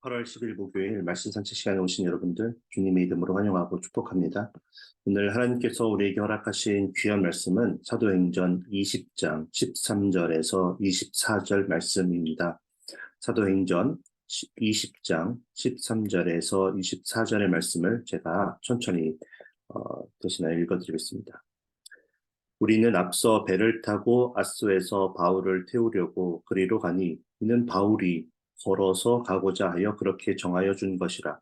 8월 10일 목요일 말씀 산책 시간에 오신 여러분들 주님의 이름으로 환영하고 축복합니다. 오늘 하나님께서 우리에게 허락하신 귀한 말씀은 사도행전 20장 13절에서 24절 말씀입니다. 사도행전 20장 13절에서 24절의 말씀을 제가 천천히 대신하여 읽어드리겠습니다. 우리는 앞서 배를 타고 아소에서 바울을 태우려고 그리로 가니 이는 바울이 걸어서 가고자 하여 그렇게 정하여 준 것이라.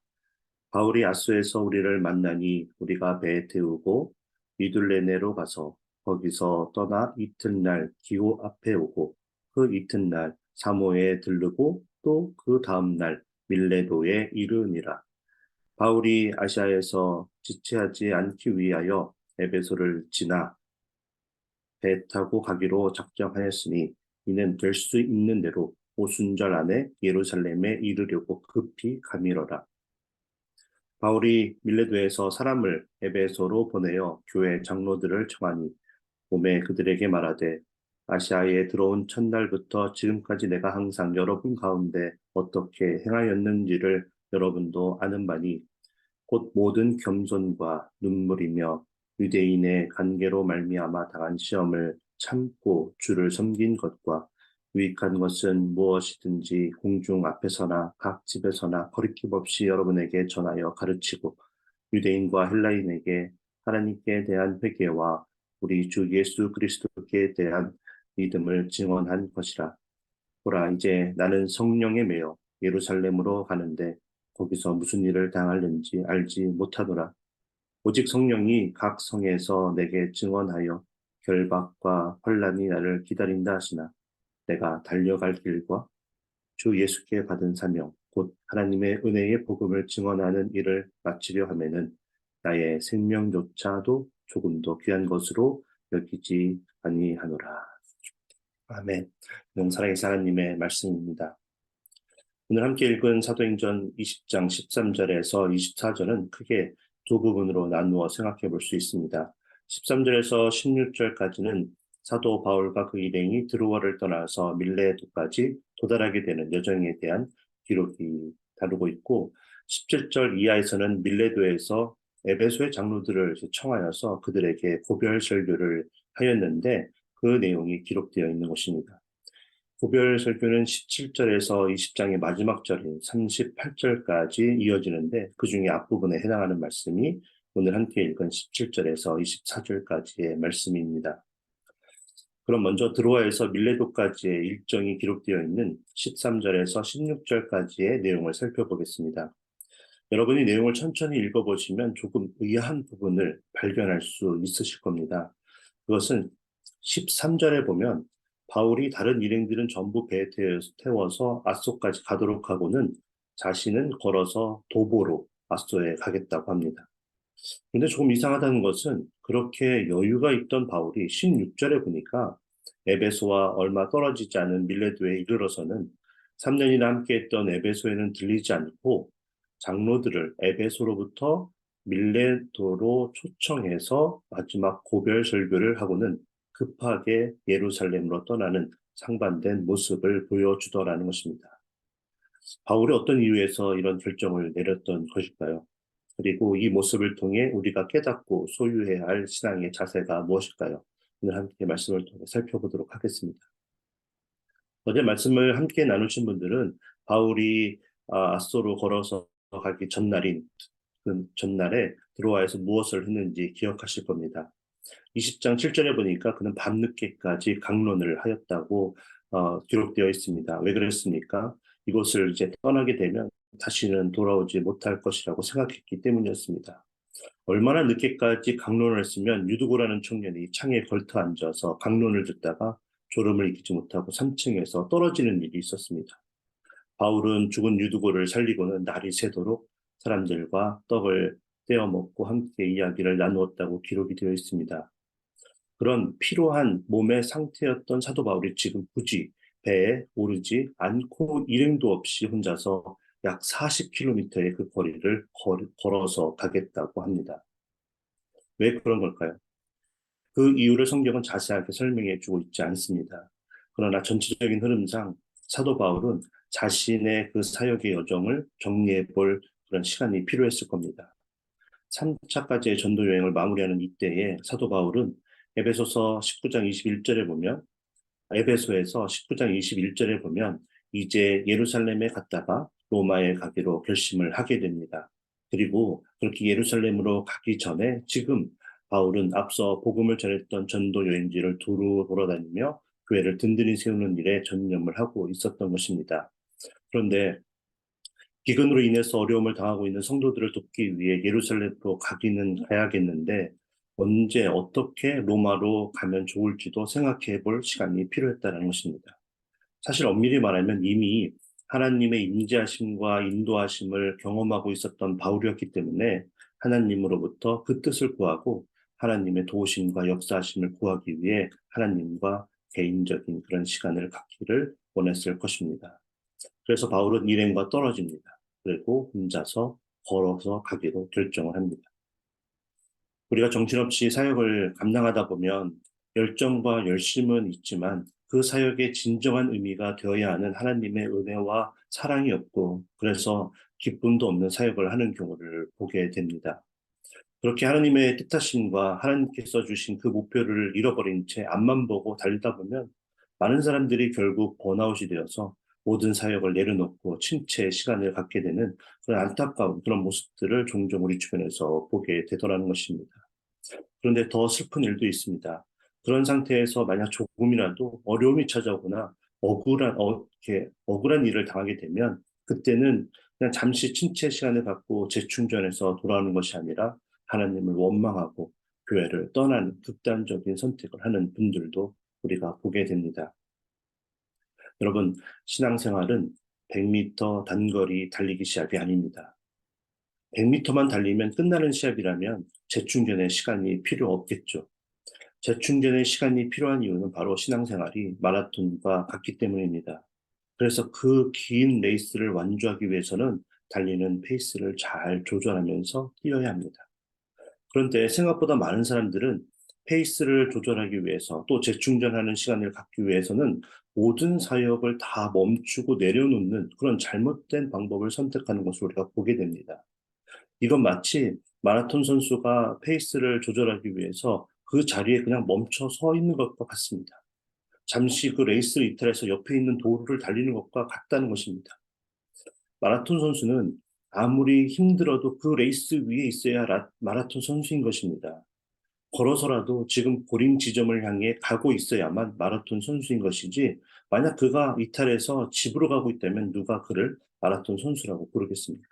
바울이 아소에서 우리를 만나니 우리가 배에 태우고 미둘레네로 가서 거기서 떠나 이튿날 기호 앞에 오고 그 이튿날 사모에 들르고 또 그 다음날 밀레도에 이르니라. 바울이 아시아에서 지체하지 않기 위하여 에베소를 지나 배 타고 가기로 작정하였으니 이는 될 수 있는 대로 오순절 안에 예루살렘에 이르려고 급히 가미러라. 바울이 밀레도에서 사람을 에베소로 보내어 교회 장로들을 청하니 몸에 그들에게 말하되 아시아에 들어온 첫날부터 지금까지 내가 항상 여러분 가운데 어떻게 행하였는지를 여러분도 아는 바니 곧 모든 겸손과 눈물이며 유대인의 관계로 말미암아 당한 시험을 참고 주를 섬긴 것과 유익한 것은 무엇이든지 공중 앞에서나 각 집에서나 거리낌 없이 여러분에게 전하여 가르치고 유대인과 헬라인에게 하나님께 대한 회개와 우리 주 예수 그리스도께 대한 믿음을 증언한 것이라. 보라, 이제 나는 성령에 매여 예루살렘으로 가는데 거기서 무슨 일을 당하는지 알지 못하노라. 오직 성령이 각 성에서 내게 증언하여 결박과 환난이 나를 기다린다 하시나 내가 달려갈 길과 주 예수께 받은 사명 곧 하나님의 은혜의 복음을 증언하는 일을 마치려 하면은 나의 생명조차도 조금도 귀한 것으로 여기지 아니하노라. 아멘. 사랑의 하나님의 말씀입니다. 오늘 함께 읽은 사도행전 20장 13절에서 24절은 크게 두 부분으로 나누어 생각해 볼 수 있습니다. 13절에서 16절까지는 사도 바울과 그 일행이 드로아를 떠나서 밀레도까지 도달하게 되는 여정에 대한 기록이 다루고 있고 17절 이하에서는 밀레도에서 에베소의 장로들을 청하여서 그들에게 고별 설교를 하였는데 그 내용이 기록되어 있는 것입니다. 고별 설교는 17절에서 20장의 마지막 절인 38절까지 이어지는데 그 중에 앞부분에 해당하는 말씀이 오늘 함께 읽은 17절에서 24절까지의 말씀입니다. 그럼 먼저 드로아에서 밀레도까지의 일정이 기록되어 있는 13절에서 16절까지의 내용을 살펴보겠습니다. 여러분이 내용을 천천히 읽어보시면 조금 의아한 부분을 발견할 수 있으실 겁니다. 그것은 13절에 보면 바울이 다른 일행들은 전부 배에 태워서 아소까지 가도록 하고는 자신은 걸어서 도보로 아소에 가겠다고 합니다. 근데 조금 이상하다는 것은 그렇게 여유가 있던 바울이 16절에 보니까 에베소와 얼마 떨어지지 않은 밀레도에 이르러서는 3년이나 함께했던 에베소에는 들리지 않고 장로들을 에베소로부터 밀레도로 초청해서 마지막 고별 설교를 하고는 급하게 예루살렘으로 떠나는 상반된 모습을 보여주더라는 것입니다. 바울이 어떤 이유에서 이런 결정을 내렸던 것일까요? 그리고 이 모습을 통해 우리가 깨닫고 소유해야 할 신앙의 자세가 무엇일까요? 오늘 함께 말씀을 통해 살펴보도록 하겠습니다. 어제 말씀을 함께 나누신 분들은 바울이 아소로 걸어서 가기 전날인 그 전날에 드로아에서 무엇을 했는지 기억하실 겁니다. 20장 7절에 보니까 그는 밤늦게까지 강론을 하였다고 기록되어 있습니다. 왜 그랬습니까? 이곳을 이제 떠나게 되면 다시는 돌아오지 못할 것이라고 생각했기 때문이었습니다. 얼마나 늦게까지 강론을 했으면 유두고라는 청년이 창에 걸터 앉아서 강론을 듣다가 졸음을 이기지 못하고 3층에서 떨어지는 일이 있었습니다. 바울은 죽은 유두고를 살리고는 날이 새도록 사람들과 떡을 떼어 먹고 함께 이야기를 나누었다고 기록이 되어 있습니다. 그런 피로한 몸의 상태였던 사도 바울이 지금 굳이 배에 오르지 않고 일행도 없이 혼자서 약 40km의 그 거리를 걸어서 가겠다고 합니다. 왜 그런 걸까요? 그 이유를 성경은 자세하게 설명해 주고 있지 않습니다. 그러나 전체적인 흐름상 사도 바울은 자신의 그 사역의 여정을 정리해 볼 그런 시간이 필요했을 겁니다. 3차까지의 전도 여행을 마무리하는 이때에 사도 바울은 에베소서 19장 21절에 보면 에베소에서 19장 21절에 보면 이제 예루살렘에 갔다가 로마에 가기로 결심을 하게 됩니다. 그리고 그렇게 예루살렘으로 가기 전에 지금 바울은 앞서 복음을 전했던 전도 여행지를 두루 돌아다니며 교회를 든든히 세우는 일에 전념을 하고 있었던 것입니다. 그런데 기근으로 인해서 어려움을 당하고 있는 성도들을 돕기 위해 예루살렘으로 가기는 가야겠는데 언제 어떻게 로마로 가면 좋을지도 생각해 볼 시간이 필요했다는 것입니다. 사실 엄밀히 말하면 이미 하나님의 임재하심과 인도하심을 경험하고 있었던 바울이었기 때문에 하나님으로부터 그 뜻을 구하고 하나님의 도우심과 역사하심을 구하기 위해 하나님과 개인적인 그런 시간을 갖기를 원했을 것입니다. 그래서 바울은 일행과 떨어집니다. 그리고 혼자서 걸어서 가기로 결정을 합니다. 우리가 정신없이 사역을 감당하다 보면 열정과 열심은 있지만 그 사역의 진정한 의미가 되어야 하는 하나님의 은혜와 사랑이 없고 그래서 기쁨도 없는 사역을 하는 경우를 보게 됩니다. 그렇게 하나님의 뜻하심과 하나님께서 주신 그 목표를 잃어버린 채 앞만 보고 달리다 보면 많은 사람들이 결국 번아웃이 되어서 모든 사역을 내려놓고 침체의 시간을 갖게 되는 그런 안타까운 그런 모습들을 종종 우리 주변에서 보게 되더라는 것입니다. 그런데 더 슬픈 일도 있습니다. 그런 상태에서 만약 조금이라도 어려움이 찾아오거나 이렇게 억울한 일을 당하게 되면 그때는 그냥 잠시 침체 시간을 갖고 재충전해서 돌아오는 것이 아니라 하나님을 원망하고 교회를 떠나는 극단적인 선택을 하는 분들도 우리가 보게 됩니다. 여러분, 신앙생활은 100m 단거리 달리기 시합이 아닙니다. 100m만 달리면 끝나는 시합이라면 재충전의 시간이 필요 없겠죠. 재충전의 시간이 필요한 이유는 바로 신앙생활이 마라톤과 같기 때문입니다. 그래서 그 긴 레이스를 완주하기 위해서는 달리는 페이스를 잘 조절하면서 뛰어야 합니다. 그런데 생각보다 많은 사람들은 페이스를 조절하기 위해서 또 재충전하는 시간을 갖기 위해서는 모든 사역을 다 멈추고 내려놓는 그런 잘못된 방법을 선택하는 것을 우리가 보게 됩니다. 이건 마치 마라톤 선수가 페이스를 조절하기 위해서 그 자리에 그냥 멈춰 서 있는 것과 같습니다. 잠시 그 레이스를 이탈해서 옆에 있는 도로를 달리는 것과 같다는 것입니다. 마라톤 선수는 아무리 힘들어도 그 레이스 위에 있어야 마라톤 선수인 것입니다. 걸어서라도 지금 고림 지점을 향해 가고 있어야만 마라톤 선수인 것이지 만약 그가 이탈해서 집으로 가고 있다면 누가 그를 마라톤 선수라고 부르겠습니까?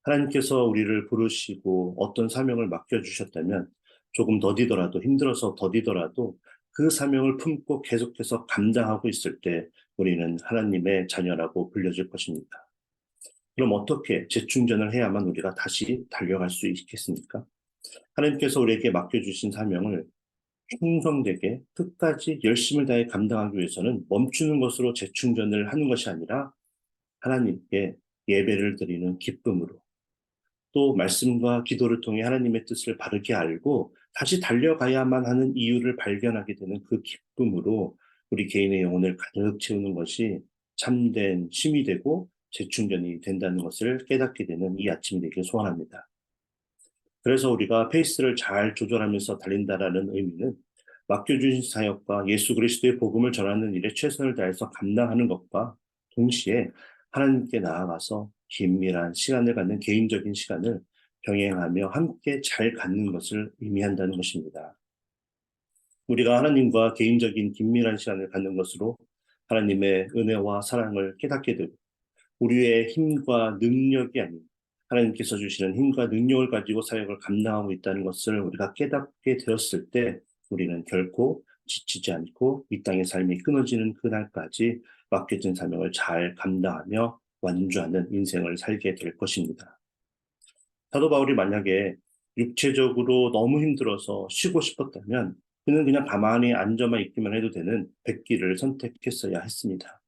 하나님께서 우리를 부르시고 어떤 사명을 맡겨주셨다면 조금 더디더라도 힘들어서 더디더라도 그 사명을 품고 계속해서 감당하고 있을 때 우리는 하나님의 자녀라고 불려질 것입니다. 그럼 어떻게 재충전을 해야만 우리가 다시 달려갈 수 있겠습니까? 하나님께서 우리에게 맡겨주신 사명을 충성되게 끝까지 열심을 다해 감당하기 위해서는 멈추는 것으로 재충전을 하는 것이 아니라 하나님께 예배를 드리는 기쁨으로 또 말씀과 기도를 통해 하나님의 뜻을 바르게 알고 다시 달려가야만 하는 이유를 발견하게 되는 그 기쁨으로 우리 개인의 영혼을 가득 채우는 것이 참된 쉼이 되고 재충전이 된다는 것을 깨닫게 되는 이 아침이 되길 소원합니다. 그래서 우리가 페이스를 잘 조절하면서 달린다라는 의미는 맡겨주신 사역과 예수 그리스도의 복음을 전하는 일에 최선을 다해서 감당하는 것과 동시에 하나님께 나아가서 긴밀한 시간을 갖는 개인적인 시간을 병행하며 함께 잘 갖는 것을 의미한다는 것입니다. 우리가 하나님과 개인적인 긴밀한 시간을 갖는 것으로 하나님의 은혜와 사랑을 깨닫게 되고 우리의 힘과 능력이 아닌 하나님께서 주시는 힘과 능력을 가지고 사역을 감당하고 있다는 것을 우리가 깨닫게 되었을 때 우리는 결코 지치지 않고 이 땅의 삶이 끊어지는 그날까지 맡겨진 사명을 잘 감당하며 완주하는 인생을 살게 될 것입니다. 사도 바울이 만약에 육체적으로 너무 힘들어서 쉬고 싶었다면 그는 그냥 가만히 앉아만 있기만 해도 되는 백기를 선택했어야 했습니다.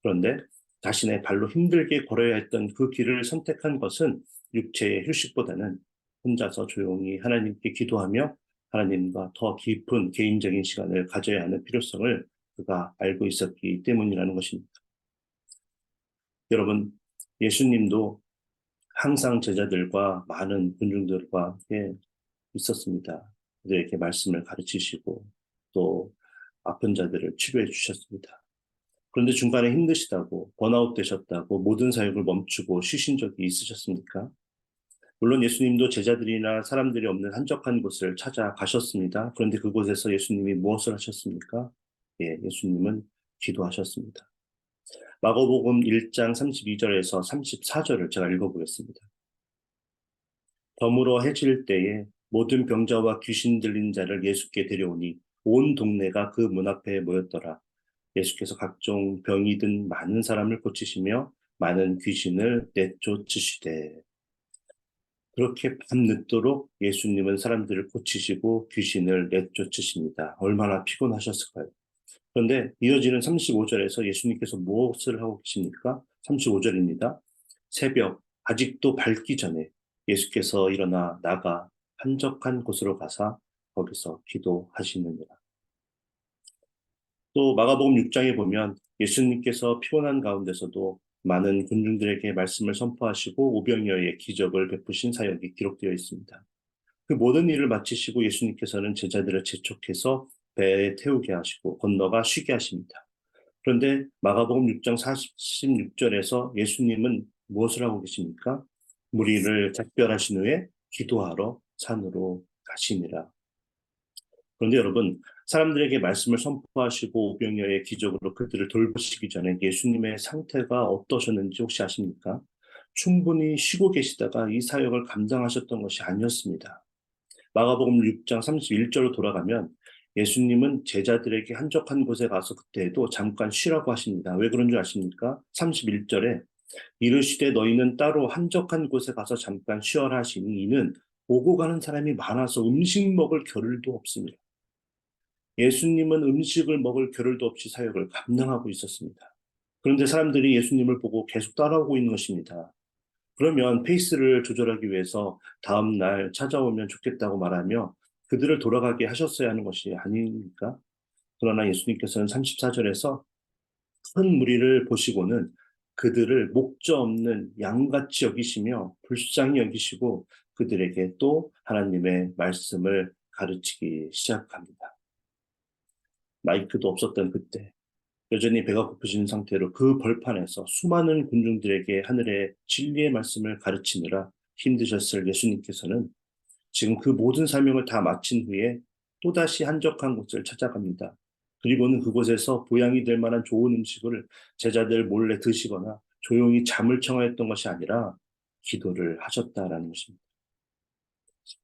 그런데 자신의 발로 힘들게 걸어야 했던 그 길을 선택한 것은 육체의 휴식보다는 혼자서 조용히 하나님께 기도하며 하나님과 더 깊은 개인적인 시간을 가져야 하는 필요성을 그가 알고 있었기 때문이라는 것입니다. 여러분, 예수님도 항상 제자들과 많은 군중들과 함께 있었습니다. 그들에게 말씀을 가르치시고 또 아픈 자들을 치료해 주셨습니다. 그런데 중간에 힘드시다고 번아웃 되셨다고 모든 사역을 멈추고 쉬신 적이 있으셨습니까? 물론 예수님도 제자들이나 사람들이 없는 한적한 곳을 찾아가셨습니다. 그런데 그곳에서 예수님이 무엇을 하셨습니까? 예, 예수님은 기도하셨습니다. 마가복음 1장 32절에서 34절을 제가 읽어보겠습니다. 덤으로 해질 때에 모든 병자와 귀신 들린 자를 예수께 데려오니 온 동네가 그 문 앞에 모였더라. 예수께서 각종 병이 든 많은 사람을 고치시며 많은 귀신을 내쫓으시되. 그렇게 밤늦도록 예수님은 사람들을 고치시고 귀신을 내쫓으십니다. 얼마나 피곤하셨을까요? 그런데 이어지는 35절에서 예수님께서 무엇을 하고 계십니까? 35절입니다. 새벽 아직도 밝기 전에 예수께서 일어나 나가 한적한 곳으로 가사 거기서 기도하시느니라. 또 마가복음 6장에 보면 예수님께서 피곤한 가운데서도 많은 군중들에게 말씀을 선포하시고 오병이어의 기적을 베푸신 사역이 기록되어 있습니다. 그 모든 일을 마치시고 예수님께서는 제자들을 재촉해서 배에 태우게 하시고 건너가 쉬게 하십니다. 그런데 마가복음 6장 46절에서 예수님은 무엇을 하고 계십니까? 무리를 작별하신 후에 기도하러 산으로 가시니라. 그런데 여러분, 사람들에게 말씀을 선포하시고 오병이어의 기적으로 그들을 돌보시기 전에 예수님의 상태가 어떠셨는지 혹시 아십니까? 충분히 쉬고 계시다가 이 사역을 감당하셨던 것이 아니었습니다. 마가복음 6장 31절로 돌아가면 예수님은 제자들에게 한적한 곳에 가서 그때에도 잠깐 쉬라고 하십니다. 왜 그런 줄 아십니까? 31절에 이르시되 너희는 따로 한적한 곳에 가서 잠깐 쉬어라 하시니 이는 오고 가는 사람이 많아서 음식 먹을 겨를도 없습니다. 예수님은 음식을 먹을 겨를도 없이 사역을 감당하고 있었습니다. 그런데 사람들이 예수님을 보고 계속 따라오고 있는 것입니다. 그러면 페이스를 조절하기 위해서 다음 날 찾아오면 좋겠다고 말하며 그들을 돌아가게 하셨어야 하는 것이 아닙니까? 그러나 예수님께서는 34절에서 큰 무리를 보시고는 그들을 목자 없는 양같이 여기시며 불쌍히 여기시고 그들에게 또 하나님의 말씀을 가르치기 시작합니다. 마이크도 없었던 그때 여전히 배가 고프신 상태로 그 벌판에서 수많은 군중들에게 하늘의 진리의 말씀을 가르치느라 힘드셨을 예수님께서는 지금 그 모든 사명을 다 마친 후에 또다시 한적한 곳을 찾아갑니다. 그리고는 그곳에서 보양이 될 만한 좋은 음식을 제자들 몰래 드시거나 조용히 잠을 청하였던 것이 아니라 기도를 하셨다라는 것입니다.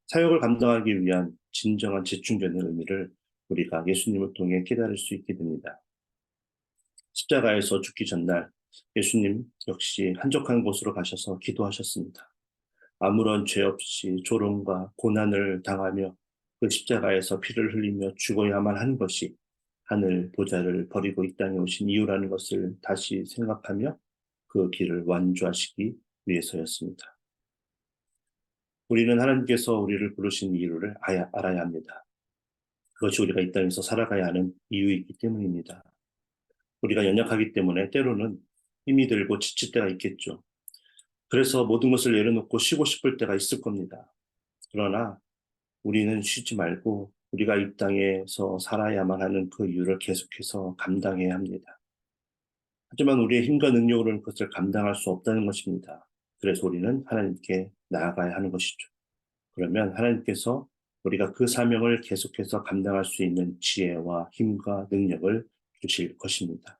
사역을 감당하기 위한 진정한 재충전의 의미를 우리가 예수님을 통해 깨달을 수 있게 됩니다. 십자가에서 죽기 전날 예수님 역시 한적한 곳으로 가셔서 기도하셨습니다. 아무런 죄 없이 조롱과 고난을 당하며 그 십자가에서 피를 흘리며 죽어야만 한 것이 하늘 보좌를 버리고 이 땅에 오신 이유라는 것을 다시 생각하며 그 길을 완주하시기 위해서였습니다. 우리는 하나님께서 우리를 부르신 이유를 알아야 합니다. 그것이 우리가 이 땅에서 살아가야 하는 이유이기 때문입니다. 우리가 연약하기 때문에 때로는 힘이 들고 지칠 때가 있겠죠. 그래서 모든 것을 내려놓고 쉬고 싶을 때가 있을 겁니다. 그러나 우리는 쉬지 말고 우리가 이 땅에서 살아야만 하는 그 이유를 계속해서 감당해야 합니다. 하지만 우리의 힘과 능력으로는 그것을 감당할 수 없다는 것입니다. 그래서 우리는 하나님께 나아가야 하는 것이죠. 그러면 하나님께서 우리가 그 사명을 계속해서 감당할 수 있는 지혜와 힘과 능력을 주실 것입니다.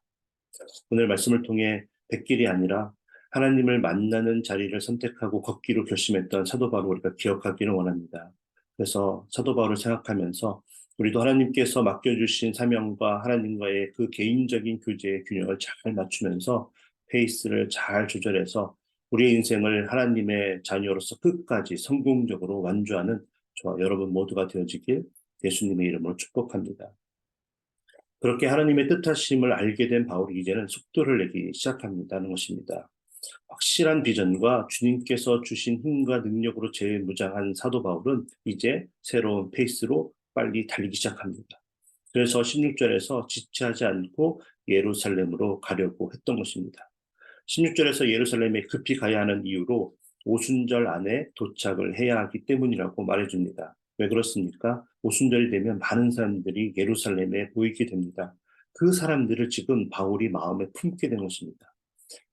오늘 말씀을 통해 백길이 아니라 하나님을 만나는 자리를 선택하고 걷기로 결심했던 사도 바울을 우리가 기억하기를 원합니다. 그래서 사도 바울을 생각하면서 우리도 하나님께서 맡겨주신 사명과 하나님과의 그 개인적인 교제의 균형을 잘 맞추면서 페이스를 잘 조절해서 우리의 인생을 하나님의 자녀로서 끝까지 성공적으로 완주하는 저와 여러분 모두가 되어지길 예수님의 이름으로 축복합니다. 그렇게 하나님의 뜻하심을 알게 된 바울이 이제는 속도를 내기 시작한다는 것입니다. 확실한 비전과 주님께서 주신 힘과 능력으로 재무장한 사도 바울은 이제 새로운 페이스로 빨리 달리기 시작합니다. 그래서 16절에서 지체하지 않고 예루살렘으로 가려고 했던 것입니다. 16절에서 예루살렘에 급히 가야 하는 이유로 오순절 안에 도착을 해야 하기 때문이라고 말해줍니다. 왜 그렇습니까? 오순절이 되면 많은 사람들이 예루살렘에 모이게 됩니다. 그 사람들을 지금 바울이 마음에 품게 된 것입니다.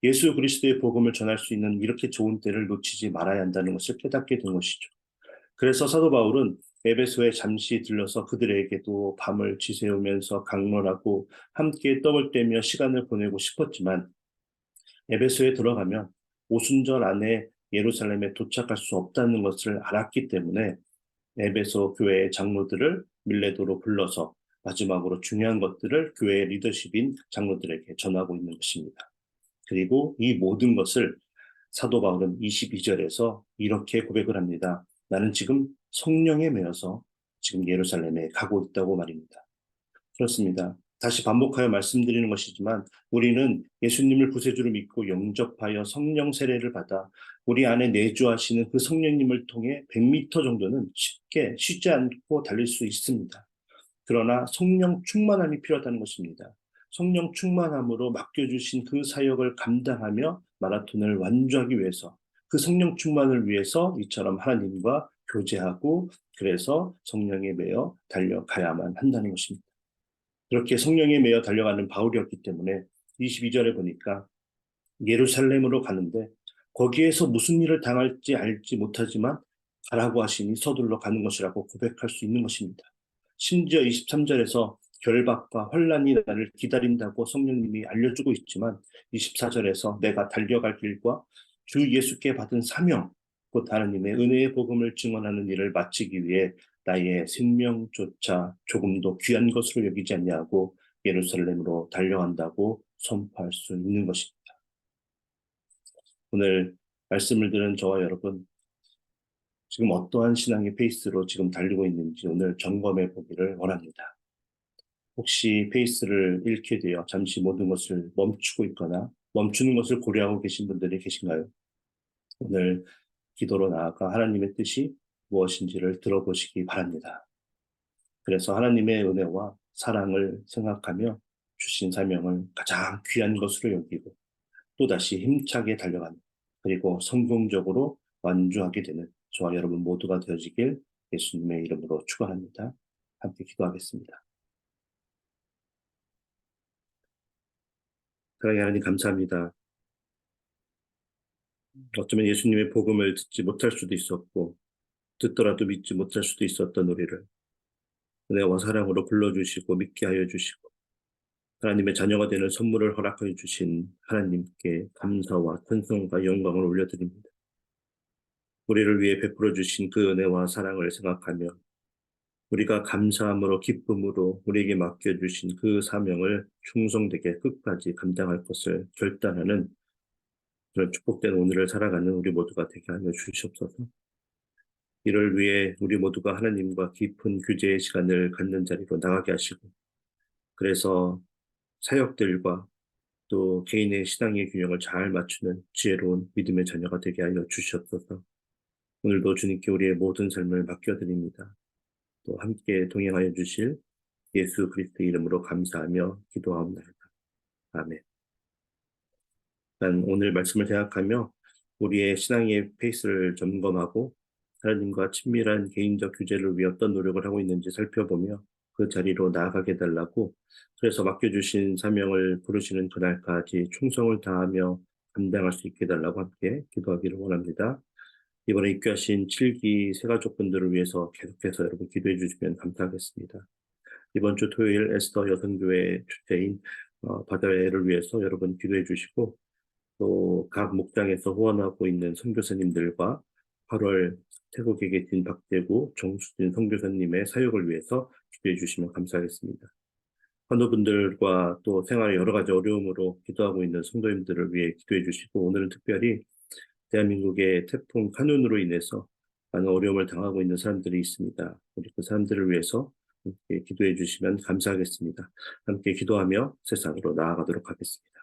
예수 그리스도의 복음을 전할 수 있는 이렇게 좋은 때를 놓치지 말아야 한다는 것을 깨닫게 된 것이죠. 그래서 사도 바울은 에베소에 잠시 들러서 그들에게도 밤을 지새우면서 강론하고 함께 떡을 떼며 시간을 보내고 싶었지만 에베소에 들어가면 오순절 안에 예루살렘에 도착할 수 없다는 것을 알았기 때문에 에베소 교회의 장로들을 밀레도로 불러서 마지막으로 중요한 것들을 교회의 리더십인 장로들에게 전하고 있는 것입니다. 그리고 이 모든 것을 사도 바울은 22절에서 이렇게 고백을 합니다. 나는 지금 성령에 매여서 지금 예루살렘에 가고 있다고 말입니다. 그렇습니다. 다시 반복하여 말씀드리는 것이지만 우리는 예수님을 구세주로 믿고 영접하여 성령 세례를 받아 우리 안에 내주하시는 그 성령님을 통해 100m 정도는 쉽게 쉬지 않고 달릴 수 있습니다. 그러나 성령 충만함이 필요하다는 것입니다. 성령 충만함으로 맡겨주신 그 사역을 감당하며 마라톤을 완주하기 위해서 그 성령 충만을 위해서 이처럼 하나님과 교제하고 그래서 성령에 매여 달려가야만 한다는 것입니다. 그렇게 성령에 매여 달려가는 바울이었기 때문에 22절에 보니까 예루살렘으로 가는데 거기에서 무슨 일을 당할지 알지 못하지만 가라고 하시니 서둘러 가는 것이라고 고백할 수 있는 것입니다. 심지어 23절에서 결박과 환란이 나를 기다린다고 성령님이 알려주고 있지만 24절에서 내가 달려갈 길과 주 예수께 받은 사명, 곧 하나님의 은혜의 복음을 증언하는 일을 마치기 위해 나의 생명조차 조금도 귀한 것으로 여기지 않냐고 예루살렘으로 달려간다고 선포할 수 있는 것입니다. 오늘 말씀을 들은 저와 여러분, 지금 어떠한 신앙의 페이스로 지금 달리고 있는지 오늘 점검해 보기를 원합니다. 혹시 페이스를 잃게 되어 잠시 모든 것을 멈추고 있거나 멈추는 것을 고려하고 계신 분들이 계신가요? 오늘 기도로 나아가 하나님의 뜻이 무엇인지를 들어보시기 바랍니다. 그래서 하나님의 은혜와 사랑을 생각하며 주신 사명을 가장 귀한 것으로 여기고 또다시 힘차게 달려가는 그리고 성공적으로 완주하게 되는 저와 여러분 모두가 되어지길 예수님의 이름으로 축원합니다. 함께 기도하겠습니다. 사랑의 하나님 감사합니다. 어쩌면 예수님의 복음을 듣지 못할 수도 있었고 듣더라도 믿지 못할 수도 있었던 우리를 은혜와 사랑으로 불러주시고 믿게 하여 주시고 하나님의 자녀가 되는 선물을 허락하여 주신 하나님께 감사와 찬송과 영광을 올려드립니다. 우리를 위해 베풀어 주신 그 은혜와 사랑을 생각하며 우리가 감사함으로 기쁨으로 우리에게 맡겨주신 그 사명을 충성되게 끝까지 감당할 것을 결단하는 그런 축복된 오늘을 살아가는 우리 모두가 되게 하여 주시옵소서. 이를 위해 우리 모두가 하나님과 깊은 교제의 시간을 갖는 자리로 나가게 하시고 그래서 사역들과 또 개인의 신앙의 균형을 잘 맞추는 지혜로운 믿음의 자녀가 되게 하여 주시옵소서. 오늘도 주님께 우리의 모든 삶을 맡겨드립니다. 또 함께 동행하여 주실 예수 그리스도 이름으로 감사하며 기도하옵나이다. 아멘. 난 오늘 말씀을 생각하며 우리의 신앙의 페이스를 점검하고 하나님과 친밀한 개인적 교제를 위해 어떤 노력을 하고 있는지 살펴보며 그 자리로 나아가게 해달라고 그래서 맡겨주신 사명을 부르시는 그날까지 충성을 다하며 감당할 수 있게 해달라고 함께 기도하기를 원합니다. 이번에 입교하신 7기 새가족분들을 위해서 계속해서 여러분 기도해 주시면 감사하겠습니다. 이번 주 토요일 에스더 여성교회 주체인 바다회를 위해서 여러분 기도해 주시고 또 각 목장에서 후원하고 있는 선교사님들과 8월 태국에 계신 박대구 정수진 선교사님의 사역을 위해서 기도해 주시면 감사하겠습니다. 환우분들과 또 생활의 여러 가지 어려움으로 기도하고 있는 성도님들을 위해 기도해 주시고 오늘은 특별히 대한민국의 태풍 카눈으로 인해서 많은 어려움을 당하고 있는 사람들이 있습니다. 우리 그 사람들을 위해서 함께 기도해 주시면 감사하겠습니다. 함께 기도하며 세상으로 나아가도록 하겠습니다.